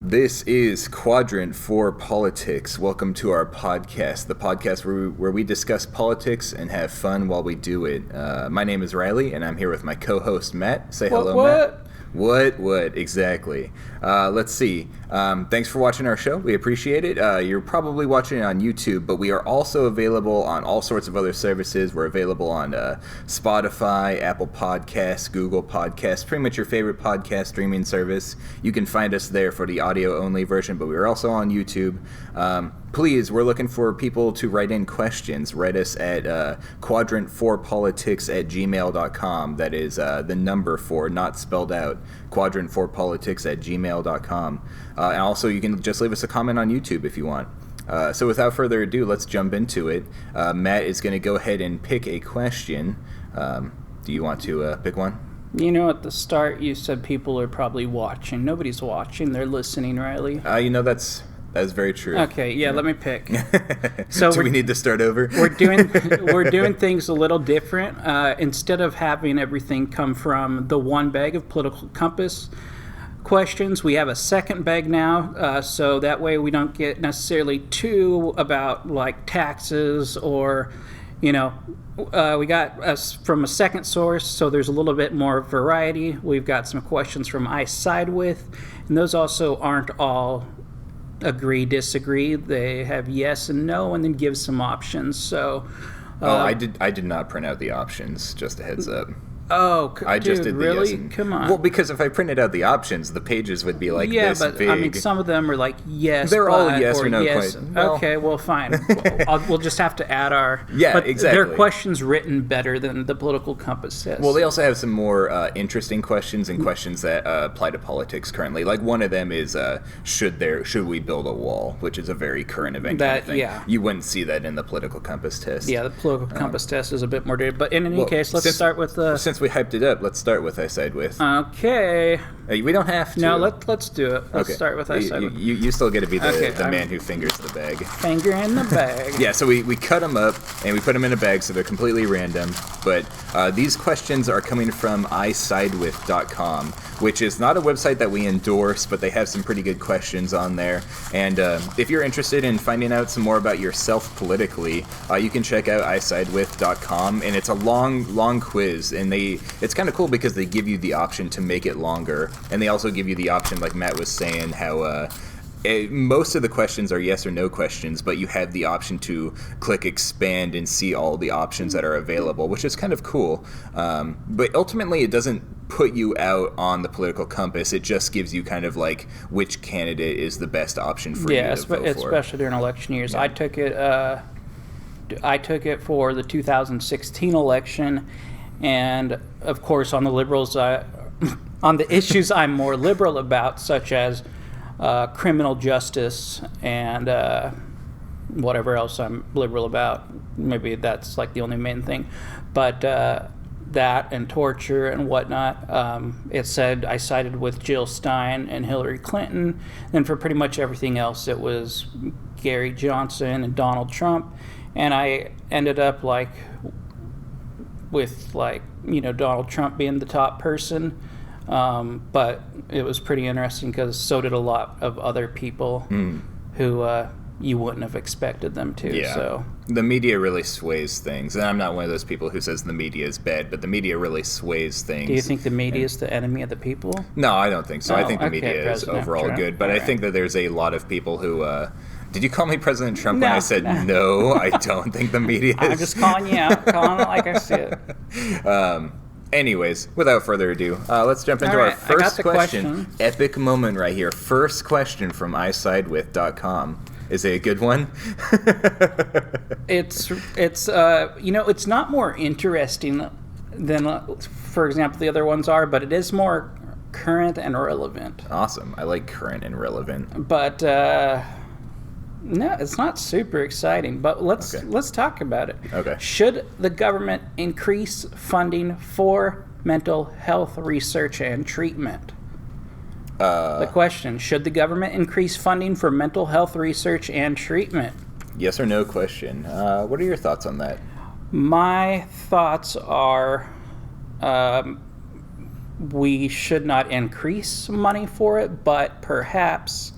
This is Quadrant for Politics. Welcome to our podcast, the podcast where we discuss politics and have fun while we do it. My name is Riley, and I'm here with my co-host, Matt. Say hello, Matt. What? Exactly. Let's see. Thanks for watching our show. We appreciate it. You're probably watching it on YouTube, but we are also available on all sorts of other services. We're available on Spotify, Apple Podcasts, Google Podcasts, pretty much your favorite podcast streaming service. You can find us there for the audio-only version, but we are also on YouTube. Please, we're looking for people to write in questions. Write us at quadrant4politics@gmail.com. That is the number 4, not spelled out. quadrant4politics@gmail.com. And also, you can just leave us a comment on YouTube if you want. So without further ado, let's jump into it. Matt is going to go ahead and pick a question. Do you want to pick one? You know, at the start, you said people are probably watching. Nobody's watching. They're listening, Riley. That's very true. Okay, yeah, let me pick. So do we need to start over? We're doing things a little different. Instead of having everything come from the one bag of Political Compass questions, we have a second bag now, so that way we don't get necessarily too about like taxes or, we got us from a second source, so there's a little bit more variety. We've got some questions from I Side With, and those also aren't all agree, disagree. They have yes and no, and then give some options. So, I did not print out the options. Just a heads up. Oh, I just did the really? yes and, Come on. Well, because if I printed out the options, the pages would be like this big. Yeah, but I mean, some of them are like yes. They're all yes or no yes. question. Well, okay, well, fine. We'll just have to add our. Yeah, but exactly. Their questions written better than the Political Compass says. Well, they also have some more interesting questions and questions that apply to politics currently. Like one of them is should we build a wall, which is a very current event kind of thing. Yeah. You wouldn't see that in the Political Compass test. Yeah, the Political Compass test is a bit more dated. But in any case, let's start with the. Since we hyped it up, let's start with I Side With. Okay. We don't have to. No, let's do it. Let's start with I Side With. You still get to be the man who fingers the bag. Finger in the bag. Yeah, so we cut them up and we put them in a bag so they're completely random. But these questions are coming from isidewith.com, which is not a website that we endorse, but they have some pretty good questions on there. And if you're interested in finding out some more about yourself politically, you can check out isidewith.com, and it's a long quiz, and it's kind of cool because they give you the option to make it longer, and they also give you the option, like Matt was saying, how most of the questions are yes or no questions, but you have the option to click expand and see all the options that are available, which is kind of cool. But ultimately, it doesn't put you out on the Political Compass. It just gives you kind of like which candidate is the best option for you to vote for. Especially during election years. Yeah. I took it for the 2016 election, and of course on the Liberals, on the issues I'm more liberal about, such as criminal justice and whatever else I'm liberal about. Maybe that's like the only main thing. But that and torture and whatnot, it said I sided with Jill Stein and Hillary Clinton. And for pretty much everything else, it was Gary Johnson and Donald Trump. And I ended up with Donald Trump being the top person. But it was pretty interesting because so did a lot of other people who you wouldn't have expected them to. Yeah. So the media really sways things. And I'm not one of those people who says the media is bad, but the media really sways things. Do you think the media is the enemy of the people? No, I don't think so. Oh, I think the media is overall good, but I think that there's a lot of people who... Did you call me President Trump when I said no? I don't think the media is... I'm just calling you out, calling it like I see it. Anyways, without further ado, let's jump into our first question. Epic moment right here. First question from isidewith.com. Is it a good one? It's not more interesting than, for example, the other ones are, but it is more current and relevant. Awesome. I like current and relevant. But no, it's not super exciting, but let's talk about it. Okay. Should the government increase funding for mental health research and treatment? The question, should the government increase funding for mental health research and treatment? Yes or no question. What are your thoughts on that? My thoughts are we should not increase money for it, but perhaps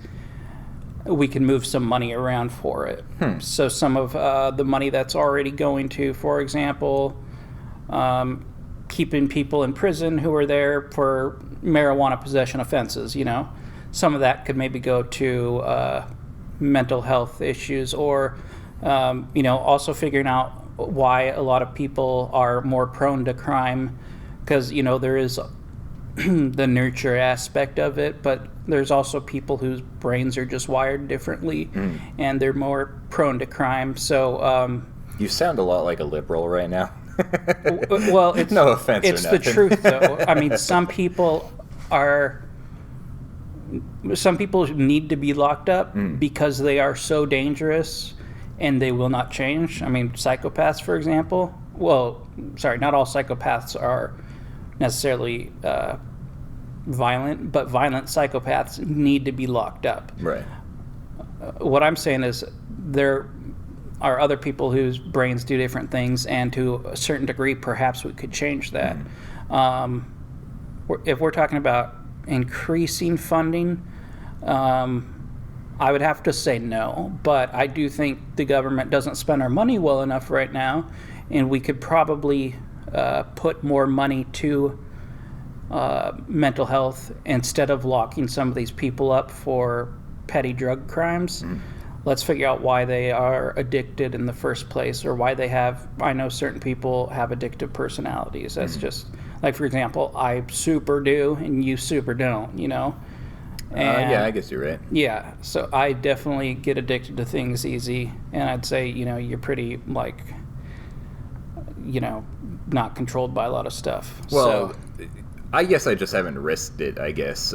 we can move some money around for it. So some of the money that's already going to, for example, keeping people in prison who are there for marijuana possession offenses, some of that could maybe go to mental health issues, or also figuring out why a lot of people are more prone to crime, because there is the nurture aspect of it, but there's also people whose brains are just wired differently, and they're more prone to crime. So you sound a lot like a liberal right now. Well, it's no offense. It's the truth, though. I mean, some people need to be locked up because they are so dangerous and they will not change. I mean, psychopaths, for example. Well, sorry, not all psychopaths are necessarily violent, but violent psychopaths need to be locked up. Right. What I'm saying is there are other people whose brains do different things, and to a certain degree, perhaps we could change that. If we're talking about increasing funding, I would have to say no, but I do think the government doesn't spend our money well enough right now, and we could probably put more money to mental health instead of locking some of these people up for petty drug crimes. Let's figure out why they are addicted in the first place, or why they have, I know certain people have addictive personalities. That's just, like, for example, I super do and you super don't, And, yeah, I guess you're right. Yeah, so I definitely get addicted to things easy, and I'd say, you're pretty, not controlled by a lot of stuff. Well, I guess I just haven't risked it, I guess,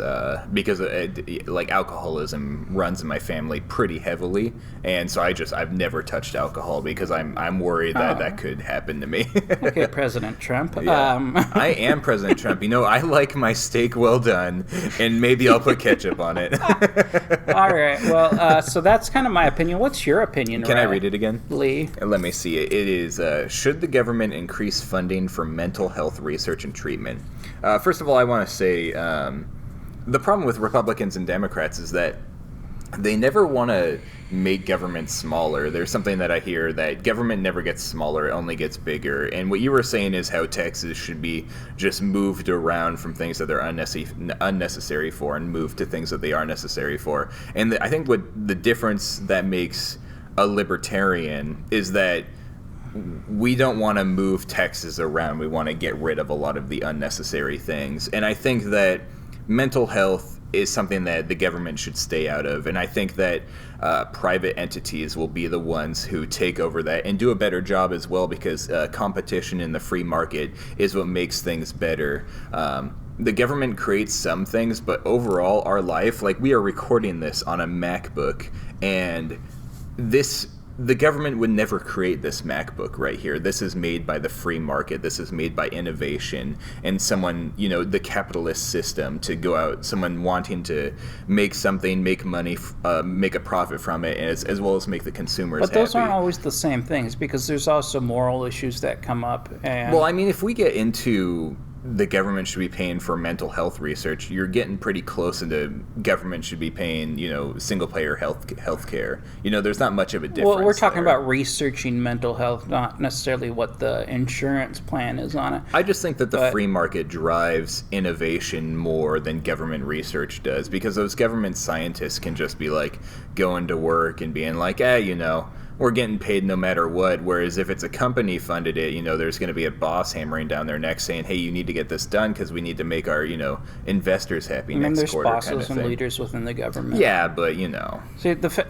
because alcoholism runs in my family pretty heavily, and so I've never touched alcohol because I'm worried that that could happen to me. Okay, President Trump. Yeah. I am President Trump. I like my steak well done, and maybe I'll put ketchup on it. All right. Well, so that's kind of my opinion. What's your opinion, Can I read it again? Lee? Let me see. It is, should the government increase funding for mental health research and treatment? First of all, I want to say the problem with Republicans and Democrats is that they never want to make government smaller. There's something that I hear that government never gets smaller, it only gets bigger. And what you were saying is how taxes should be just moved around from things that they're unnecessary for and moved to things that they are necessary for. And I think what the difference that makes a libertarian is that we don't want to move taxes around. We want to get rid of a lot of the unnecessary things. And I think that mental health is something that the government should stay out of. And I think that private entities will be the ones who take over that and do a better job as well, because competition in the free market is what makes things better. The government creates some things, but overall our life, we are recording this on a MacBook, and the government would never create this MacBook right here. This is made by the free market. This is made by innovation and someone, the capitalist system to go out, someone wanting to make something, make money, make a profit from it, as well as make the consumers happy. But those aren't always the same things, because there's also moral issues that come up. And well, if we get into the government should be paying for mental health research, you're getting pretty close into government should be paying, single-payer health care. There's not much of a difference. Well, we're talking about researching mental health, not necessarily what the insurance plan is on it. I just think that the free market drives innovation more than government research does, because those government scientists can just be going to work and being we're getting paid no matter what. Whereas if it's a company funded it, there's going to be a boss hammering down their neck saying, hey, you need to get this done because we need to make our, investors happy next quarter. There's bosses kind of and thing. leaders within the government. Yeah, but See,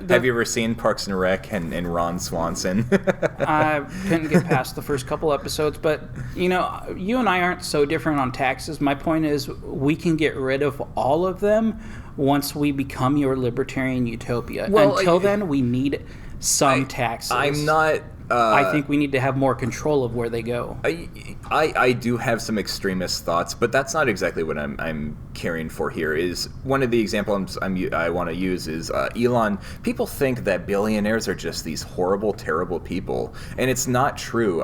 have you ever seen Parks and Rec and Ron Swanson? I couldn't get past the first couple episodes, but you and I aren't so different on taxes. My point is we can get rid of all of them once we become your libertarian utopia. Well, until then, we need some taxes. I'm not. I think we need to have more control of where they go. I do have some extremist thoughts, but that's not exactly what I'm caring for here. Is one of the examples I want to use is Elon. People think that billionaires are just these horrible, terrible people, and it's not true.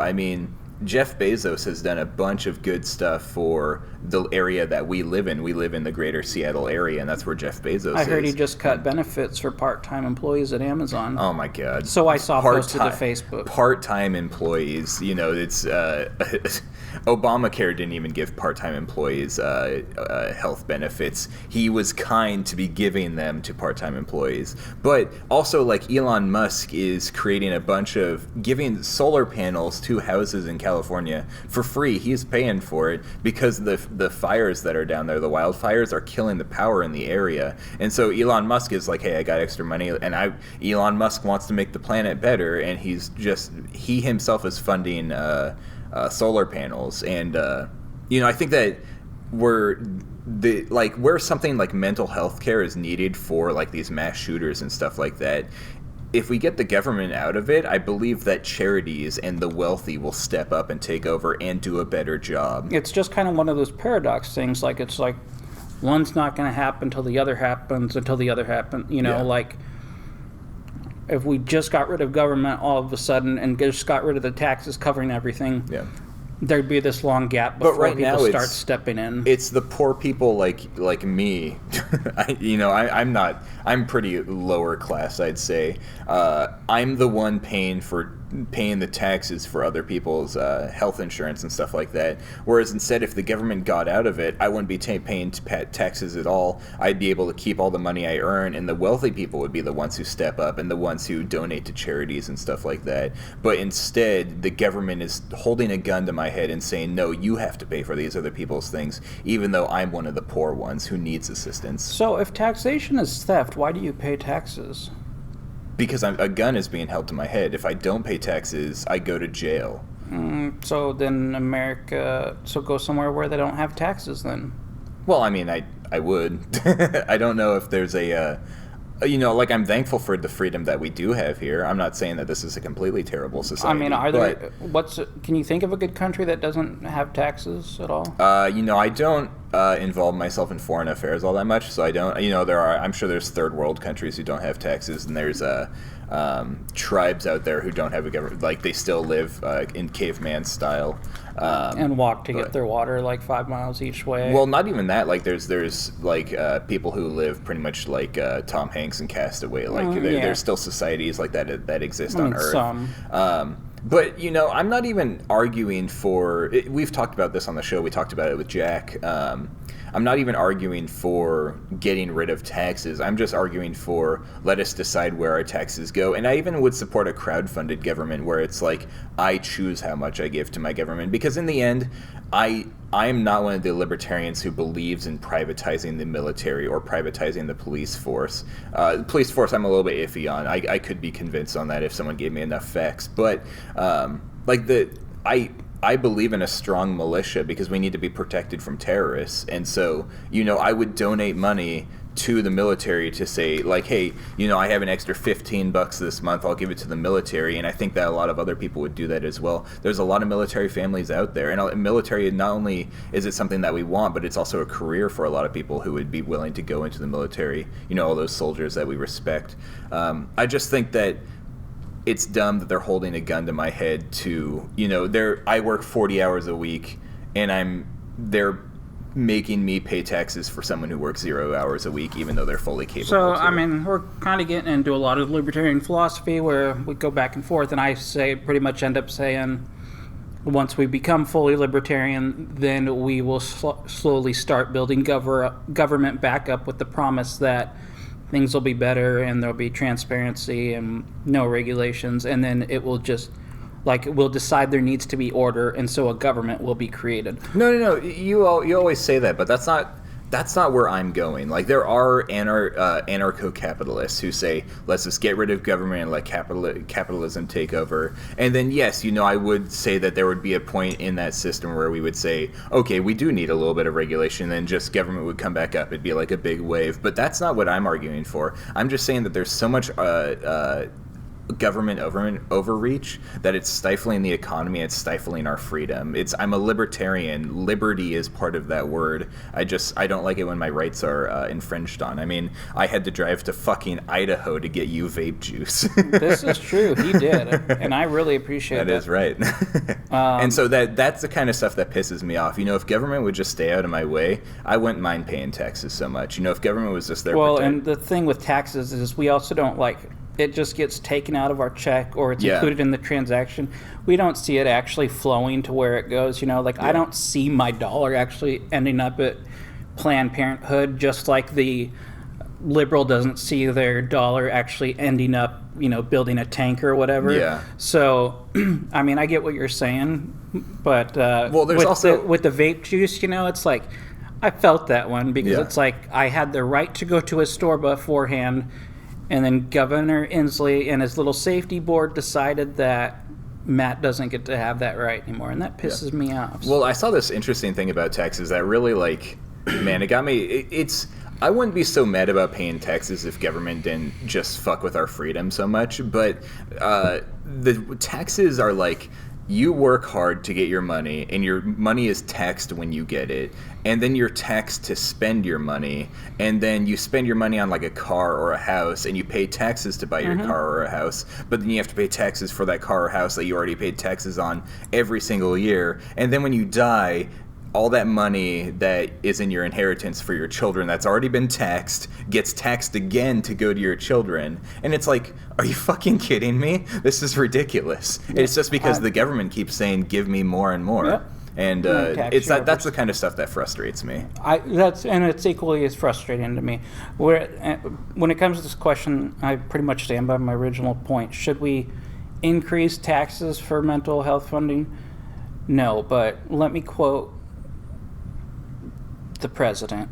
Jeff Bezos has done a bunch of good stuff for the area that we live in. We live in the greater Seattle area, and that's where Jeff Bezos is. I heard he just cut benefits for part-time employees at Amazon. Oh my God! So I saw posted to Facebook. Part-time employees. You know, it's Obamacare didn't even give part-time employees health benefits. He was kind to be giving them to part-time employees, but also like Elon Musk is creating a bunch of giving solar panels to houses in California for free. He's paying for it because the fires that are down there, the wildfires, are killing the power in the area. And so Elon Musk is like, hey, I got extra money, and Elon Musk wants to make the planet better, and he himself is funding solar panels. And I think that where something like mental health care is needed for like these mass shooters and stuff like that, if we get the government out of it, I believe that charities and the wealthy will step up and take over and do a better job. It's just kind of one of those paradox things. Like, it's like one's not going to happen until the other happens, Yeah. Like if we just got rid of government all of a sudden and just got rid of the taxes covering everything, Yeah. there'd be this long gap before right now people start stepping in. It's the poor people like me. I'm pretty lower class, I'd say. I'm the one paying the taxes for other people's health insurance and stuff like that. Whereas instead, if the government got out of it, I wouldn't be paying taxes at all. I'd be able to keep all the money I earn, and the wealthy people would be the ones who step up and the ones who donate to charities and stuff like that. But instead, the government is holding a gun to my head and saying, no, you have to pay for these other people's things, even though I'm one of the poor ones who needs assistance. So if taxation is theft, why do you pay taxes? Because a gun is being held to my head. If I don't pay taxes, I go to jail. So then go somewhere where they don't have taxes then. Well, I mean, I would. I don't know if there's I'm thankful for the freedom that we do have here. I'm not saying that this is a completely terrible society. I mean, can you think of a good country that doesn't have taxes at all? I don't involve myself in foreign affairs all that much, so I don't. I'm sure there's third world countries who don't have taxes, and there's tribes out there who don't have a government. Like, they still live in caveman style. And walk to get their water like 5 miles each way. Well, not even that. Like, there's people who live pretty much like Tom Hanks and Castaway. Like, there's still societies like that exist on Earth. Some. But, I'm not even arguing for... We've talked about this on the show. We talked about it with Jack. I'm not even arguing for getting rid of taxes. I'm just arguing for let us decide where our taxes go. And I even would support a crowd-funded government where it's like I choose how much I give to my government. Because in the end, I am not one of the libertarians who believes in privatizing the military or privatizing the police force. Police force, I'm a little bit iffy on. I could be convinced on that if someone gave me enough facts. But I believe in a strong militia because we need to be protected from terrorists. And so, I would donate money to the military to say, like, hey, I have an extra $15 this month, I'll give it to the military. And I think that a lot of other people would do that as well. There's a lot of military families out there. And military, not only is it something that we want, but it's also a career for a lot of people who would be willing to go into the military, all those soldiers that we respect. I just think that it's dumb that they're holding a gun to my head to, I work 40 hours a week and they're making me pay taxes for someone who works 0 hours a week, even though they're fully capable. So, I mean, we're kind of getting into a lot of libertarian philosophy where we go back and forth, and I pretty much end up saying, once we become fully libertarian, then we will slowly start building government back up with the promise that things will be better and there'll be transparency and no regulations, and then it will just, we'll decide there needs to be order, and so a government will be created. No. You always say that, but that's not where I'm going. Like, there are anarcho-capitalists who say, let's just get rid of government and let capitalism take over. And then, yes, I would say that there would be a point in that system where we would say, okay, we do need a little bit of regulation, and then just government would come back up. It'd be like a big wave. But that's not what I'm arguing for. I'm just saying that there's so much government overreach that it's stifling the economy, it's stifling our freedom. I'm a libertarian. Liberty is part of that word. I don't like it when my rights are infringed on. I mean, I had to drive to fucking Idaho to get you vape juice. This is true. He did, and I really appreciate that. That is right. And so that's the kind of stuff that pisses me off. If government would just stay out of my way, I wouldn't mind paying taxes so much. If government was just there. Well, and the thing with taxes is we also don't like it just gets taken out of our check or it's included in the transaction. We don't see it actually flowing to where it goes. I don't see my dollar actually ending up at Planned Parenthood, just like the liberal doesn't see their dollar actually ending up, building a tank or whatever. Yeah. So, I mean, I get what you're saying, but well, there's also with the vape juice, it's like I felt that one because it's like I had the right to go to a store beforehand, and then Governor Inslee and his little safety board decided that Matt doesn't get to have that right anymore, and that pisses me off. Well, I saw this interesting thing about taxes that really, man, it got me. I wouldn't be so mad about paying taxes if government didn't just fuck with our freedom so much, but the taxes are like, you work hard to get your money, and your money is taxed when you get it, and then you're taxed to spend your money, and then you spend your money on like a car or a house, and you pay taxes to buy your car or a house, but then you have to pay taxes for that car or house that you already paid taxes on every single year, and then when you die, all that money that is in your inheritance for your children that's already been taxed gets taxed again to go to your children. And it's like, are you fucking kidding me? This is ridiculous. Yeah. It's just because the government keeps saying, give me more and more. Yep. And that's the kind of stuff that frustrates me. And it's equally as frustrating to me. When it comes to this question, I pretty much stand by my original point. Should we increase taxes for mental health funding? No, but let me quote the president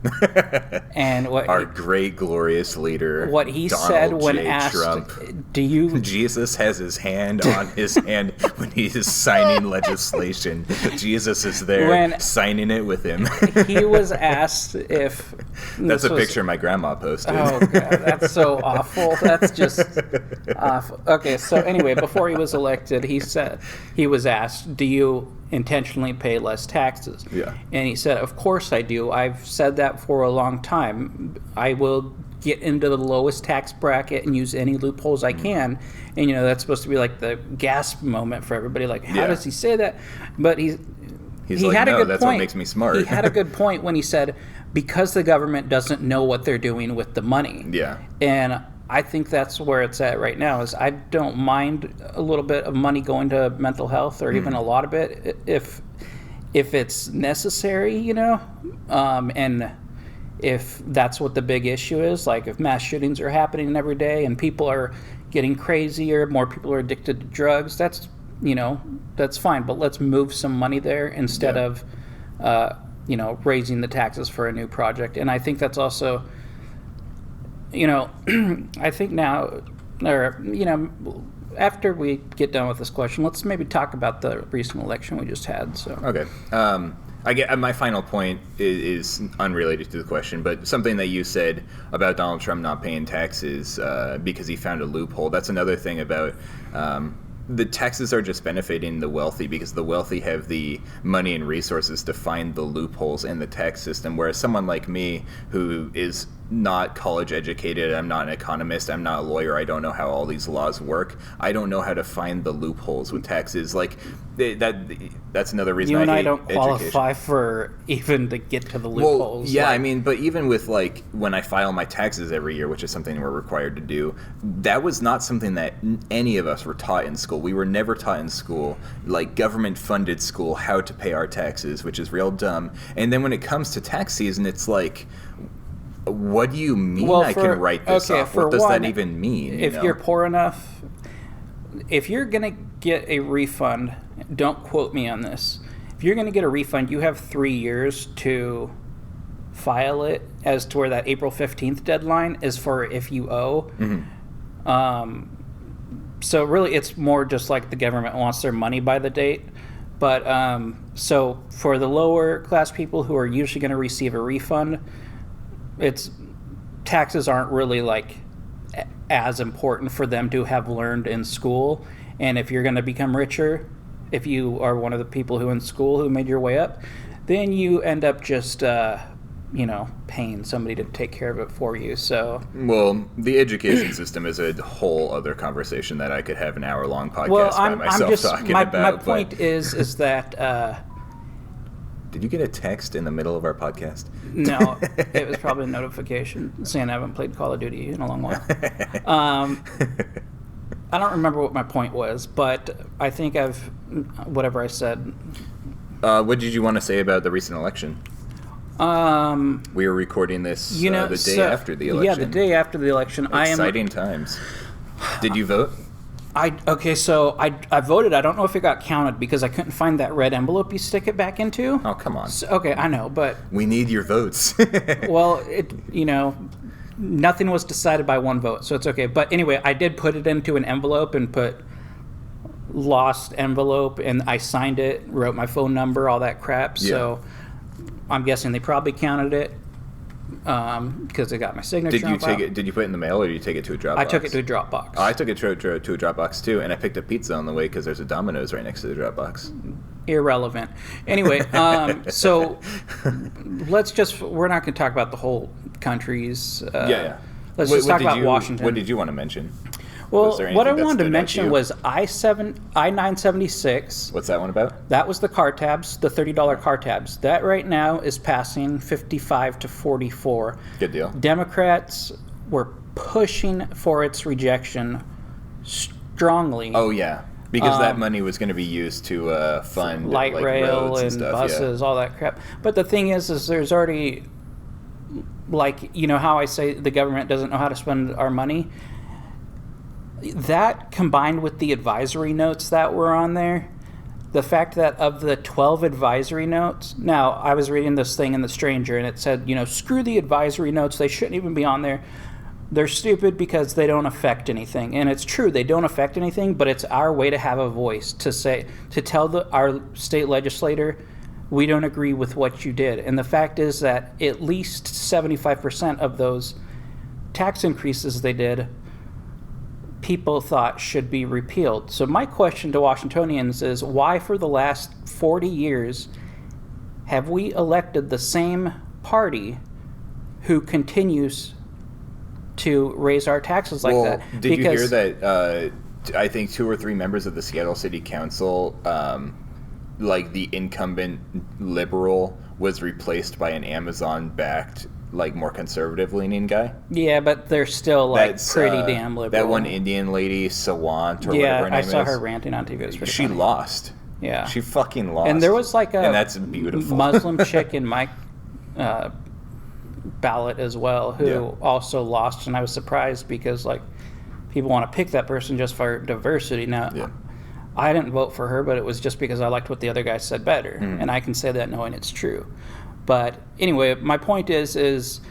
and our great glorious leader, what he Donald said when J. asked, Trump. Jesus has his hand on his hand when he is signing legislation. Jesus is there signing it with him. He was asked if that's a picture my grandma posted. Oh God, that's so awful. That's just awful. Okay, so anyway, before he was elected, he was asked, do you intentionally pay less taxes? Yeah. And he said, of course I do. I've said that for a long time. I will get into the lowest tax bracket and use any loopholes I can. And, that's supposed to be like the gasp moment for everybody. Like, how does he say that? But he like, had a good that's point. What makes me smart. He had a good point when he said, because the government doesn't know what they're doing with the money. Yeah. And I think that's where it's at right now. Is I don't mind a little bit of money going to mental health, or even a lot of it, if it's necessary, and if that's what the big issue is. Like if mass shootings are happening every day and people are getting crazier, more people are addicted to drugs. That's fine. But let's move some money there instead of raising the taxes for a new project. And I think that's also. I think now, after we get done with this question, let's maybe talk about the recent election we just had. So okay, my final point is unrelated to the question, but something that you said about Donald Trump not paying taxes because he found a loophole. That's another thing about. The taxes are just benefiting the wealthy because the wealthy have the money and resources to find the loopholes in the tax system, whereas someone like me who is not college educated, I'm not an economist, I'm not a lawyer, I don't know how all these laws work, I don't know how to find the loopholes with taxes. Like that's another reason you and I hate don't qualify for even to get to the loopholes. Well, yeah, I mean, but even with like when I file my taxes every year, which is something we're required to do, that was not something that any of us were taught in school. We were never taught in school, like government funded school, how to pay our taxes, which is real dumb. And then when it comes to tax season, it's like, what do you mean I can write this off? What does that even mean? If you're poor enough, if you're going to get a refund, don't quote me on this. If you're going to get a refund, you have 3 years to file it, as to where that April 15th deadline is for if you owe. Mm-hmm. So really it's more just like the government wants their money by the date. But so for the lower class people who are usually going to receive a refund, taxes aren't really like as important for them to have learned in school. And if you're going to become richer, if you are one of the people who in school who made your way up, then you end up just paying somebody to take care of it for you. So, well, the education system is a whole other conversation that I could have an hour-long podcast well, by myself talking about. My point is that. Did you get a text in the middle of our podcast? No, it was probably a notification saying I haven't played Call of Duty in a long while. I don't remember what my point was, but I think whatever I said. What did you want to say about the recent election? We were recording this the day after the election. Yeah, the day after the election. Exciting times. Did you vote? I voted. I don't know if it got counted because I couldn't find that red envelope you stick it back into. Oh, come on. So, okay, I know, but we need your votes. Well, nothing was decided by one vote, so it's okay. But anyway, I did put it into an envelope and put lost envelope, and I signed it, wrote my phone number, all that crap. Yeah. So I'm guessing they probably counted it because they got my signature. Did you put it in the mail, or did you take it to a Dropbox? I took it to a Dropbox. Oh, I took it to a Dropbox too, and I picked up pizza on the way because there's a Domino's right next to the Dropbox. Irrelevant. Anyway, so we're not going to talk about the whole country's. Let's just talk about Washington. What did you want to mention? Well, what I wanted to mention was I-976. What's that one about? That was the car tabs, the $30 car tabs. That right now is passing 55 to 44. Good deal. Democrats were pushing for its rejection strongly. Oh, yeah. Because that money was going to be used to fund light rail roads and stuff, buses, all that crap. But the thing is there's already, how I say the government doesn't know how to spend our money. That combined with the advisory notes that were on there, the fact that of the 12 advisory notes, now I was reading this thing in The Stranger and it said, screw the advisory notes, they shouldn't even be on there. They're stupid because they don't affect anything. And it's true, they don't affect anything, but it's our way to have a voice to tell our state legislator, we don't agree with what you did. And the fact is that at least 75% of those tax increases they did, people thought should be repealed. So my question to Washingtonians is, why for the last 40 years have we elected the same party who continues to raise our taxes like that? Did you hear that I think 2 or 3 members of the Seattle City Council, the incumbent liberal, was replaced by an Amazon-backed more conservative-leaning guy? Yeah, but they're still pretty damn liberal. That one Indian lady, Sawant, or whatever her name is. Yeah, I saw her ranting on TV. It was pretty funny. Lost. Yeah. She fucking lost. And there was and that's beautiful. Muslim chick in my ballot as well who also lost, and I was surprised because people want to pick that person just for diversity. Now, I didn't vote for her, but it was just because I liked what the other guy said better, and I can say that knowing it's true. But anyway, my point is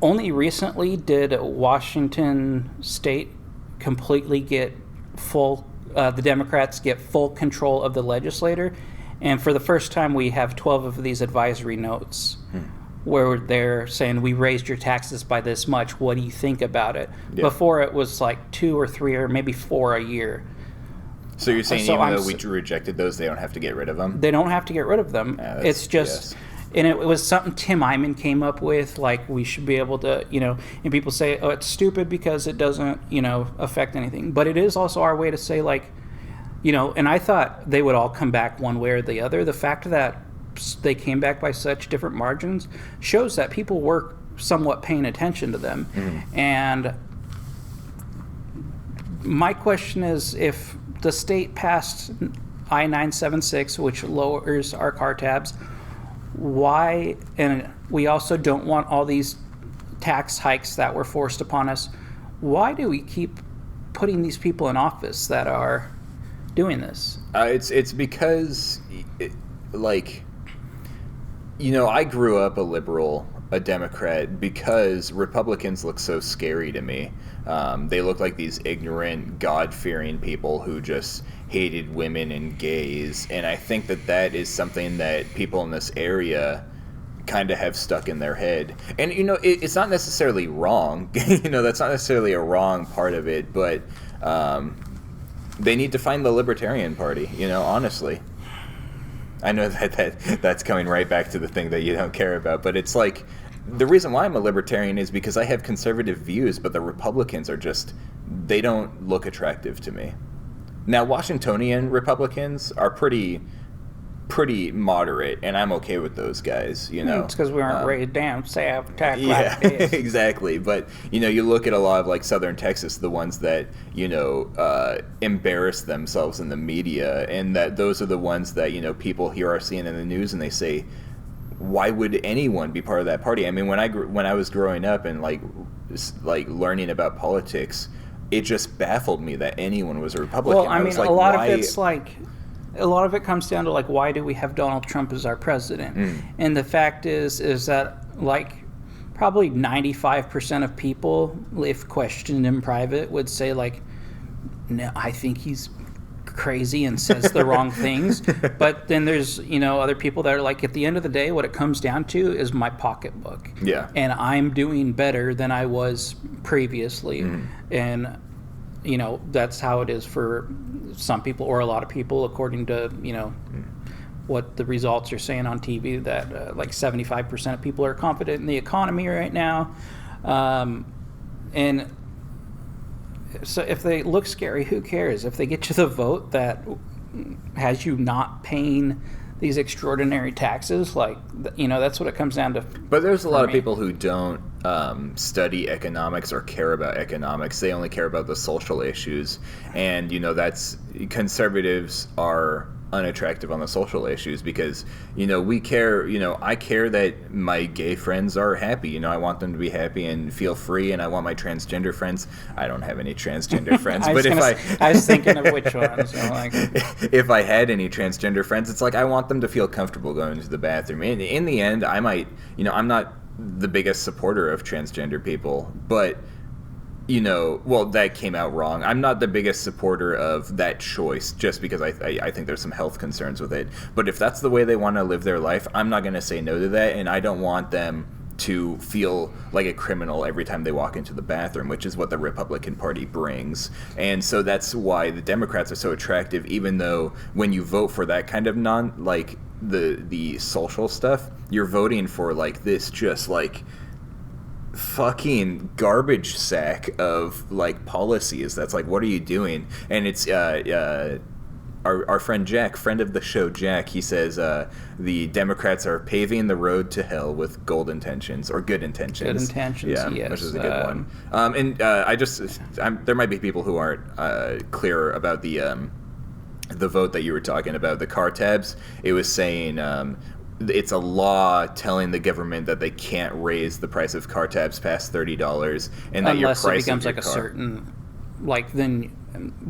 only recently did Washington State completely get the Democrats get full control of the legislature. And for the first time, we have 12 of these advisory notes where they're saying, we raised your taxes by this much. What do you think about it? Yeah. Before it was 2 or 3 or maybe 4 a year. So you're saying even though we rejected those, they don't have to get rid of them? They don't have to get rid of them. Yeah, it's just, and it was something Tim Eyman came up with, we should be able to, and people say, oh, it's stupid because it doesn't, affect anything. But it is also our way to say, and I thought they would all come back one way or the other. The fact that they came back by such different margins shows that people were somewhat paying attention to them. And my question is, if the state passed I-976, which lowers our car tabs, why, and we also don't want all these tax hikes that were forced upon us, why do we keep putting these people in office that are doing this? It's because, I grew up a liberal, a Democrat, because Republicans look so scary to me. They look like these ignorant, God-fearing people who just hated women and gays, and I think that is something that people in this area kind of have stuck in their head. And, it's not necessarily wrong. That's not necessarily a wrong part of it, but they need to find the Libertarian Party, honestly. I know that's coming right back to the thing that you don't care about, but it's like, the reason why I'm a libertarian is because I have conservative views, but the Republicans are they don't look attractive to me. Now, Washingtonian Republicans are pretty moderate, and I'm okay with those guys, It's because we aren't raised down, south, attack Yeah, like this. exactly. But, you look at a lot of, like, Southern Texas, the ones that, embarrass themselves in the media, and that those are the ones that, people here are seeing in the news, and they say, why would anyone be part of that party? I mean, when I was growing up and, like learning about politics, it just baffled me that anyone was a Republican. Well, I mean, like, a lot why? of it's like, a lot of it comes down to, like, why do we have Donald Trump as our president? And the fact is that, like, probably 95% of people, if questioned in private, would say, like, no, I think he's crazy and says the wrong things. But then there's, other people that are like, at the end of the day, what it comes down to is my pocketbook. Yeah. And I'm doing better than I was previously. And, that's how it is for some people, or a lot of people, according to, what the results are saying on TV, that like 75% of people are confident in the economy right now. And so if they look scary, who cares? If they get you the vote that has you not paying these extraordinary taxes, like, that's what it comes down to. But there's a lot of people who don't study economics or care about economics. They only care about the social issues. And, that's conservatives are unattractive on the social issues because, we care, I care that my gay friends are happy. I want them to be happy and feel free, and I want my transgender friends. I don't have any transgender friends, but I was thinking of which ones. If I had any transgender friends, it's like I want them to feel comfortable going to the bathroom. In the end, I might, I'm not the biggest supporter of transgender people, but well, that came out wrong. I'm not the biggest supporter of that choice just because I think there's some health concerns with it. But if that's the way they want to live their life, I'm not going to say no to that, and I don't want them to feel like a criminal every time they walk into the bathroom, which is what the Republican Party brings. And so that's why the Democrats are so attractive, even though when you vote for that kind of the social stuff, you're voting for, like, this just, like, fucking garbage sack of, like, policies. That's like, what are you doing? And it's our friend Jack, friend of the show Jack, he says the Democrats are paving the road to hell with good intentions. Good intentions, yeah, yes. Which is a good one. And there might be people who aren't clear about the vote that you were talking about, the car tabs. It was saying it's a law telling the government that they can't raise the price of car tabs past $30, and that unless your price it becomes of your like car, a certain, like, then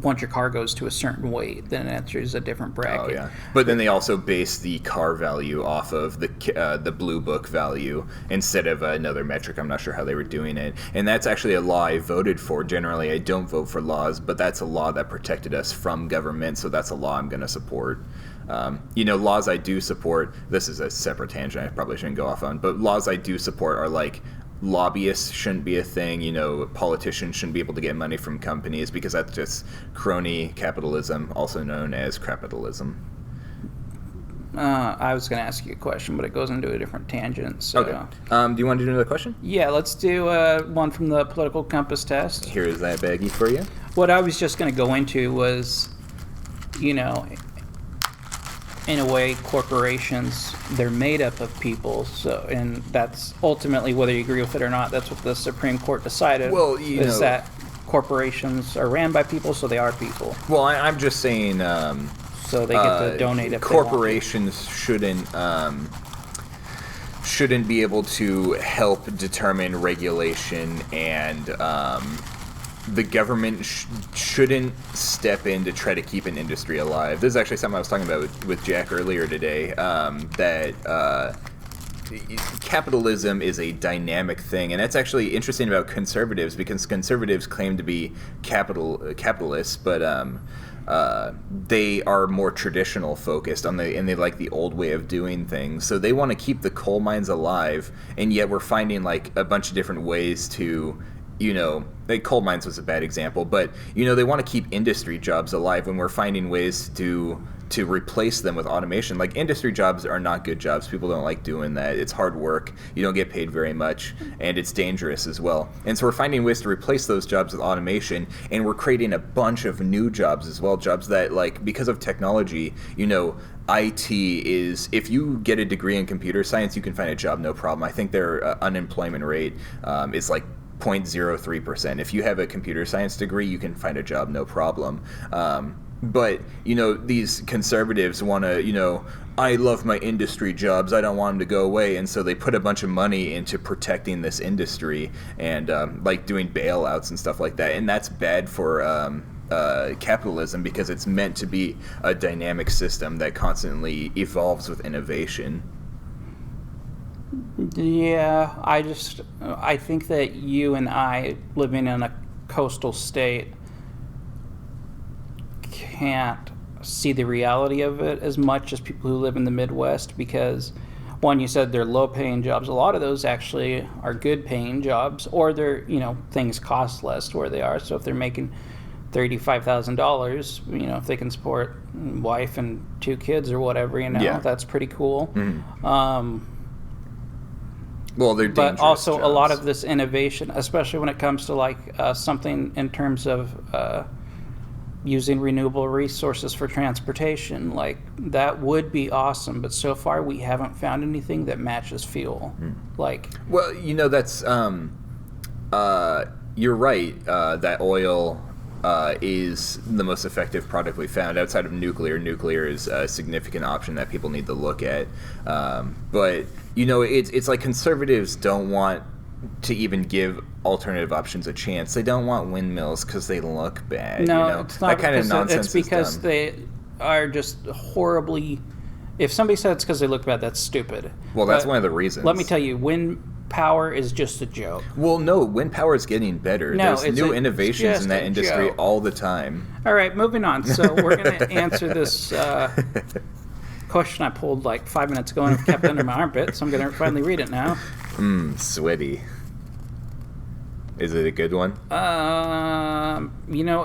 once your car goes to a certain weight, then it enters a different bracket. Oh yeah, but then they also base the car value off of the Blue Book value instead of another metric. I'm not sure how they were doing it, and that's actually a law I voted for. Generally, I don't vote for laws, but that's a law that protected us from government, so that's a law I'm going to support. Laws I do support, this is a separate tangent I probably shouldn't go off on, but laws I do support are like lobbyists shouldn't be a thing, politicians shouldn't be able to get money from companies because that's just crony capitalism, also known as crapitalism. I was going to ask you a question, but it goes into a different tangent. So. Okay. Do you want to do another question? Yeah, let's do one from the political compass test. Here is that baggie for you. What I was just going to go into was, in a way, corporations, they're made up of people. So, and that's ultimately, whether you agree with it or not, that's what the Supreme Court decided. Well, that corporations are ran by people, so they are people. Well, I'm just saying. So they get to donate if corporations shouldn't be able to help determine regulation, and the government shouldn't step in to try to keep an industry alive. This is actually something I was talking about with Jack earlier today, that capitalism is a dynamic thing, and that's actually interesting about conservatives, because conservatives claim to be capitalists, but they are more traditional focused and they like the old way of doing things. So they want to keep the coal mines alive, and yet we're finding like a bunch of different ways to, like coal mines was a bad example, but they want to keep industry jobs alive when we're finding ways to replace them with automation. Like, industry jobs are not good jobs. People don't like doing that. It's hard work. You don't get paid very much, and it's dangerous as well. And so we're finding ways to replace those jobs with automation, and we're creating a bunch of new jobs as well, jobs that, like, because of technology, IT is, if you get a degree in computer science, you can find a job no problem. I think their unemployment rate is like 0.03%. If you have a computer science degree, you can find a job no problem. But, these conservatives want to, I love my industry jobs, I don't want them to go away. And so they put a bunch of money into protecting this industry and, like, doing bailouts and stuff like that. And that's bad for capitalism, because it's meant to be a dynamic system that constantly evolves with innovation. Yeah, I think that you and I, living in a coastal state, can't see the reality of it as much as people who live in the Midwest, because one, you said they're low paying jobs. A lot of those actually are good paying jobs, or they're, things cost less where they are. So if they're making $35,000, if they can support wife and 2 kids or whatever, Yeah. that's pretty cool. Mm-hmm. Well, they're dangerous but also jobs. A lot of this innovation, especially when it comes to like something in terms of using renewable resources for transportation, like that would be awesome. But so far we haven't found anything that matches fuel. Like, well, that's you're right that oil is the most effective product we found outside of nuclear. Nuclear is a significant option that people need to look at. But it's like conservatives don't want to even give alternative options a chance. They don't want windmills because they look bad. no, it's not. That kind of nonsense. It's because is dumb. they are just horribly. If somebody said it's because they look bad, that's stupid. Well, that's But one of the reasons. let me tell you, wind power is just a joke. Well, no, wind power is getting better. No, There's it's new a- innovations just in that a industry joke. all the time. All right, moving on. So we're going to answer this question I pulled like 5 minutes ago and it kept under my armpit, so I'm going to finally read it now. Sweaty. Is it a good one?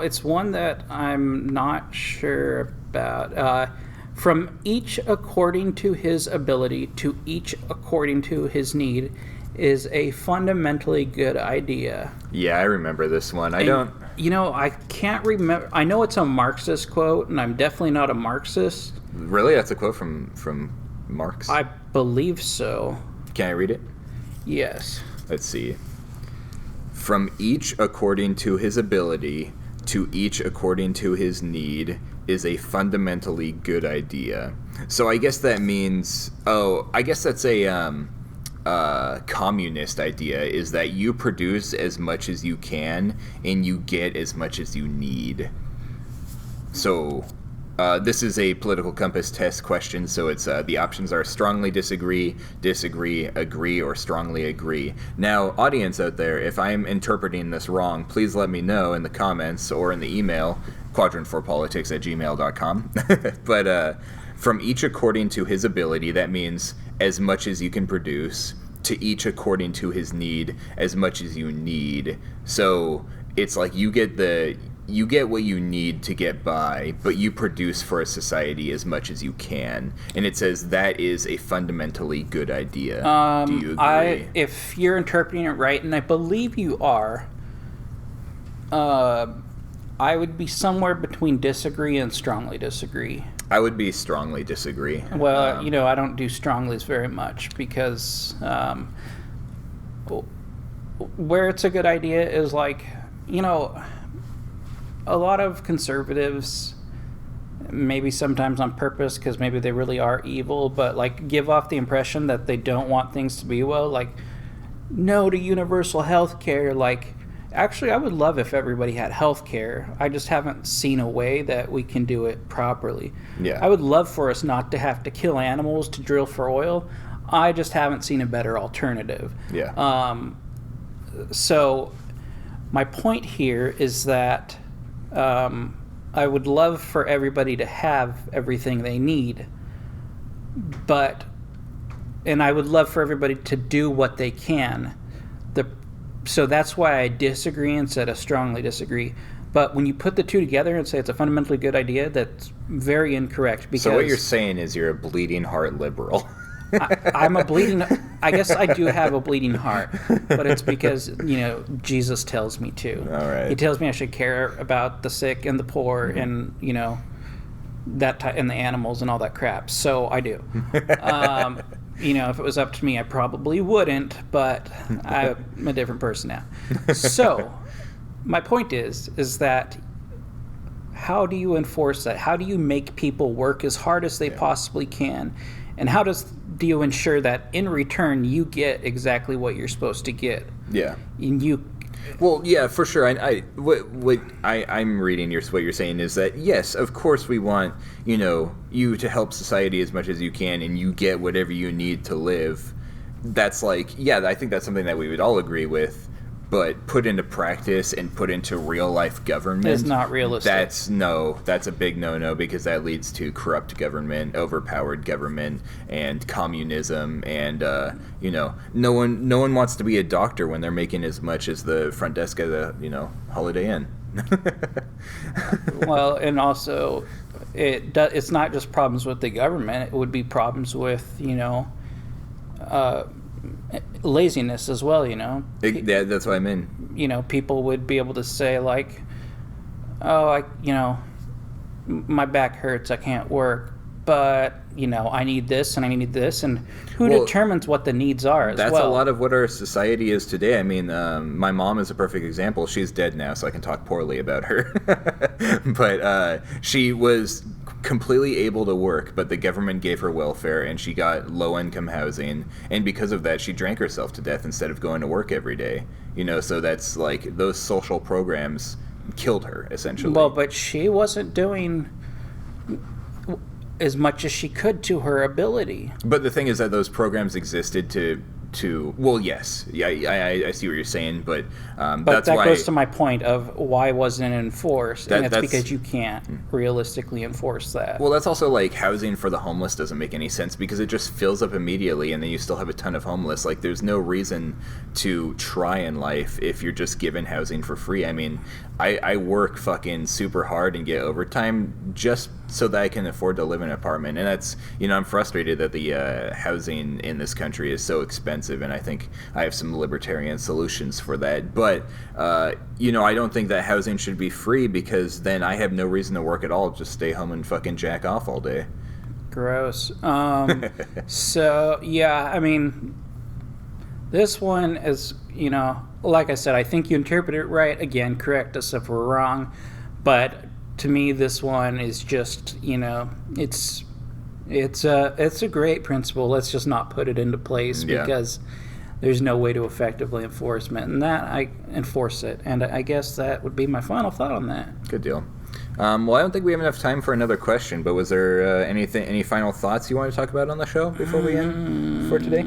It's one that I'm not sure about. From each according to his ability, to each according to his need, is a fundamentally good idea. Yeah, I remember this one. I And, don't... I can't remember. I know it's a Marxist quote, and I'm definitely not a Marxist. Really? That's a quote from Marx? I believe so. Can I read it? Yes. Let's see. From each according to his ability, to each according to his need, is a fundamentally good idea. So I guess that means... I guess that's a communist idea, is that you produce as much as you can and you get as much as you need. So this is a political compass test question, so it's the options are strongly disagree, disagree, agree, or strongly agree. Now, audience out there, if I'm interpreting this wrong, please let me know in the comments or in the email, quadrant4politics@gmail.com. But from each according to his ability, that means as much as you can produce, to each according to his need, as much as you need. So it's like you get what you need to get by, but you produce for a society as much as you can. And it says that is a fundamentally good idea. Do you agree? If you're interpreting it right, and I believe you are, I would be somewhere between disagree and strongly disagree. I would be strongly disagree. Well, I don't do stronglys very much because where it's a good idea is like, a lot of conservatives, maybe sometimes on purpose because maybe they really are evil, but like give off the impression that they don't want things to be well, like no to universal health care. Like, actually, I would love if everybody had health care. I just haven't seen a way that we can do it properly. Yeah. I would love for us not to have to kill animals to drill for oil. I just haven't seen a better alternative. Yeah. So my point here is that I would love for everybody to have everything they need, and I would love for everybody to do what they can. So that's why I disagree and said I strongly disagree. But when you put the two together and say it's a fundamentally good idea, that's very incorrect. Because so what you're saying is you're a bleeding heart liberal. I'm a bleeding. I guess I do have a bleeding heart, but it's because Jesus tells me to. All right. He tells me I should care about the sick and the poor, and and the animals and all that crap. So I do. If it was up to me, I probably wouldn't, but I'm a different person now. So my point is that how do you enforce that? How do you make people work as hard as they possibly can? And how do you ensure that in return you get exactly what you're supposed to get? Yeah. And well, yeah, for sure. I'm reading what you're saying is that yes, of course we want you to help society as much as you can, and you get whatever you need to live. That's I think that's something that we would all agree with. But put into practice and put into real life government is not realistic. That's a big no because that leads to corrupt government, overpowered government, and communism, and no one wants to be a doctor when they're making as much as the front desk at a Holiday Inn. Well, and also it's not just problems with the government. It would be problems with laziness as well, That's what I mean. People would be able to say like, oh, my back hurts, I can't work, but I need this and I need this, and who determines what the needs are as well? That's a lot of what our society is today. I mean, my mom is a perfect example. She's dead now, so I can talk poorly about her. But she was completely able to work, but the government gave her welfare, and she got low-income housing, and because of that, she drank herself to death instead of going to work every day. So that's those social programs killed her, essentially. Well, but she wasn't doing as much as she could to her ability. But the thing is that those programs existed to well, yes, yeah, I see what you're saying, but that's that why goes to my point of why wasn't it enforced, and it's because you can't realistically enforce that. Well, that's also housing for the homeless doesn't make any sense because it just fills up immediately, and then you still have a ton of homeless. There's no reason to try in life if you're just given housing for free. I mean, I work fucking super hard and get overtime just so that I can afford to live in an apartment, and that's I'm frustrated that the housing in this country is so expensive. And I think I have some libertarian solutions for that. But, I don't think that housing should be free because then I have no reason to work at all. Just stay home and fucking jack off all day. Gross. So, yeah, I mean, this one is, like I said, I think you interpreted it right. Again, correct us if we're wrong. But to me, this one is just, it's a great principle. Let's just not put it into place because there's no way to effectively enforce it, and I enforce it. And I guess that would be my final thought on that. Good deal. Well, I don't think we have enough time for another question, but was there any final thoughts you want to talk about on the show before we end for today?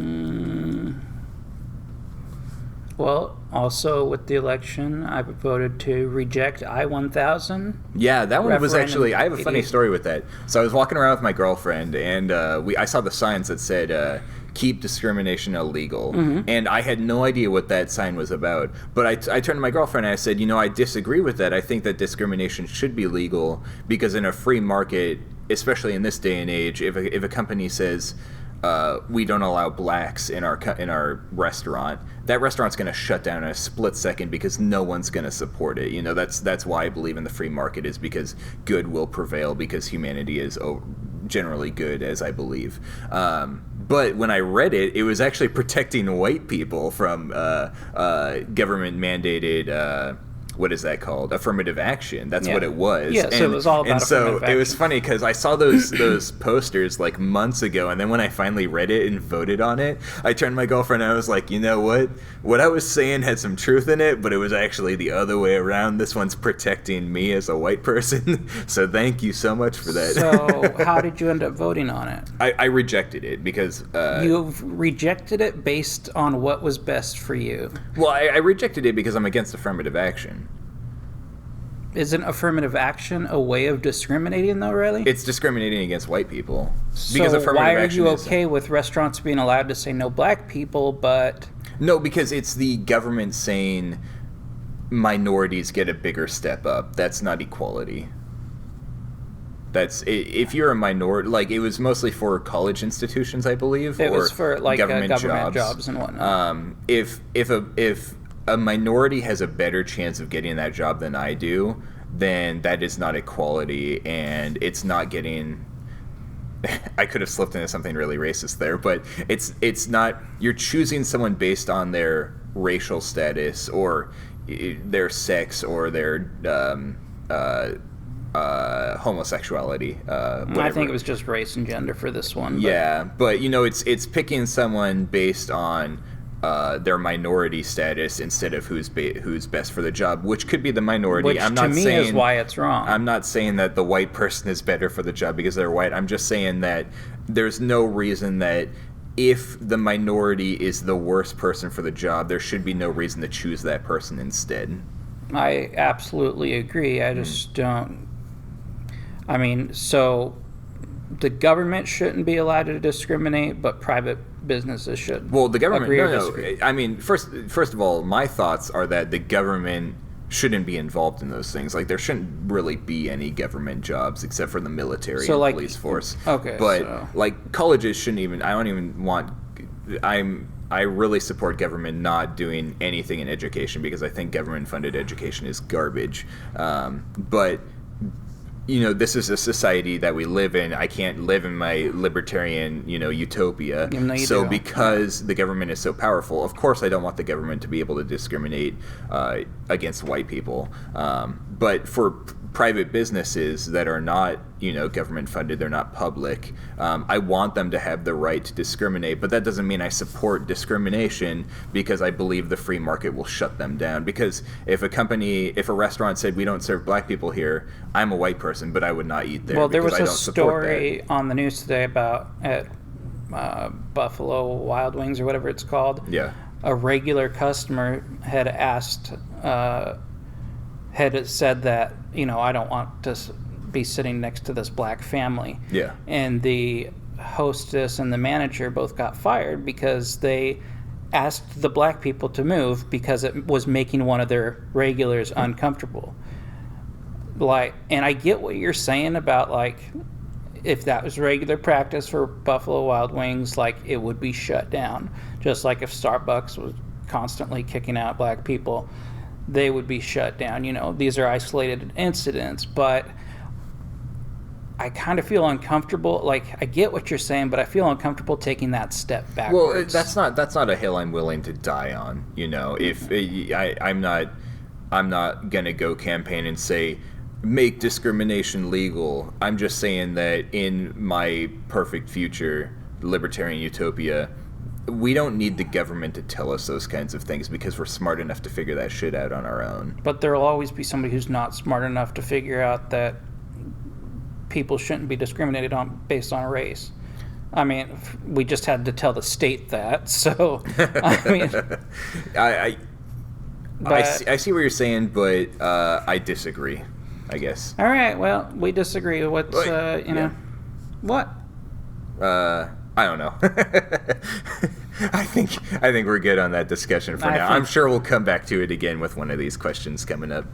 Well, also with the election, I voted to reject I-1000. Yeah, that one was actually, I have a funny 88. story with that. So I was walking around with my girlfriend, and I saw the signs that said, keep discrimination illegal. Mm-hmm. And I had no idea what that sign was about. But I turned to my girlfriend and I said, I disagree with that. I think that discrimination should be legal because in a free market, especially in this day and age, if a company says, we don't allow blacks in our restaurant, that restaurant's going to shut down in a split second because no one's going to support it. That's why I believe in the free market, is because good will prevail because humanity is generally good, as I believe. But when I read it, it was actually protecting white people from government mandated what is that called? Affirmative action. That's what it was. Yeah, so it was all about and so affirmative it was action. funny because I saw those posters like months ago, and then when I finally read it and voted on it, I turned to my girlfriend and I was like, you know what? What I was saying had some truth in it, but it was actually the other way around. This one's protecting me as a white person. So thank you so much for that. So how did you end up voting on it? I rejected it because You've rejected it based on what was best for you. well, I rejected it because I'm against affirmative action. Isn't affirmative action a way of discriminating, though, really? It's discriminating against white people. So why are you okay with restaurants being allowed to say no black people, but... No, because it's the government saying minorities get a bigger step up. That's not equality. That's if you're a minority, like it was mostly for college institutions, I believe. It or was for like government jobs and whatnot. If a minority has a better chance of getting that job than I do, then that is not equality, and it's not getting. I could have slipped into something really racist there, but it's not. You're choosing someone based on their racial status or their sex or their homosexuality. I think it was just race and gender for this one. But. Yeah, but it's picking someone based on their minority status instead of who's best for the job, which could be the minority. Which I'm to not me saying, is why it's wrong. I'm not saying that the white person is better for the job because they're white. I'm just saying that there's no reason that if the minority is the worst person for the job, there should be no reason to choose that person instead. I absolutely agree. I just don't... I mean, so the government shouldn't be allowed to discriminate, but private businesses should. Well, the government. Agree or No. disagree? I mean, first of all, my thoughts are that the government shouldn't be involved in those things. Like, there shouldn't really be any government jobs except for the military So, and like- police force. okay, but so- like colleges shouldn't even. I don't even want. I really support government not doing anything in education because I think government-funded education is garbage. But this is a society that we live in. I can't live in my libertarian, utopia. Even though you so do. because the government is so powerful, of course I don't want the government to be able to discriminate against white people. But for private businesses that are not, government funded, they're not public, I want them to have the right to discriminate. But that doesn't mean I support discrimination because I believe the free market will shut them down. Because if a restaurant said we don't serve black people here, I'm a white person, but I would not eat there. Well, there because was I a don't support story on the news today about at Buffalo Wild Wings or whatever it's called. that. Yeah. A regular customer had asked, had said that, I don't want to be sitting next to this black family. Yeah. And the hostess and the manager both got fired because they asked the black people to move because it was making one of their regulars uncomfortable. And I get what you're saying about if that was regular practice for Buffalo Wild Wings, it would be shut down. Just like if Starbucks was constantly kicking out black people, they would be shut down. These are isolated incidents, but I kind of feel uncomfortable. I get what you're saying, but I feel uncomfortable taking that step backwards. Well, that's not a hill I'm willing to die on. If I'm not gonna go campaign and say make discrimination legal. I'm just saying that in my perfect future, libertarian utopia, we don't need the government to tell us those kinds of things because we're smart enough to figure that shit out on our own. But there will always be somebody who's not smart enough to figure out that people shouldn't be discriminated on based on race. I mean, we just had to tell the state that. So, I mean, I see what you're saying, but I disagree, I guess. All right. Well, we disagree. What's yeah. What? I don't know. I think we're good on that discussion for now. I'm sure we'll come back to it again with one of these questions coming up.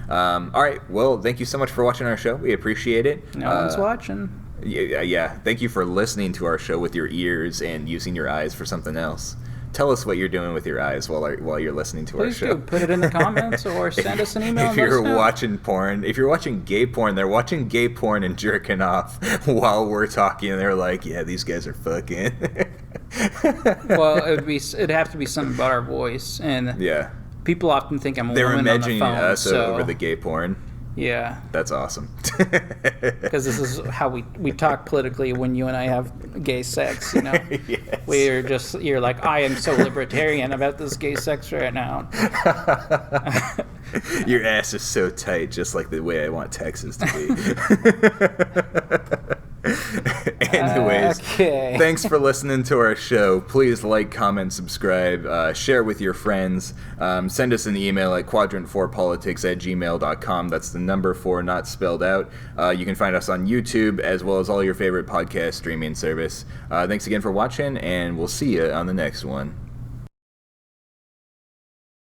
All right. Well, thank you so much for watching our show. We appreciate it. No one's watching. Yeah. Thank you for listening to our show with your ears and using your eyes for something else. Tell us what you're doing with your eyes while you're listening to our show. Please do. Put it in the comments or send us an email. If you're watching porn, if you're watching gay porn, they're watching gay porn and jerking off while we're talking. And they're like, yeah, these guys are fucking. Well, it'd have to be something about our voice, and yeah. people often think I'm a They're woman imagining on the phone. us over the gay porn. Yeah, That's awesome. because this is how we talk politically when you and I have gay sex. You know, Yes. you're like, I am so libertarian about this gay sex right now. Your ass is so tight, just like the way I want Texas to be. Anyways, Okay. thanks for listening to our show. Please like, comment, subscribe, share with your friends. Send us an email at quadrant4politics@gmail.com. That's the number 4, not spelled out. You can find us on YouTube as well as all your favorite podcast streaming service. Thanks again for watching, and we'll see you on the next one.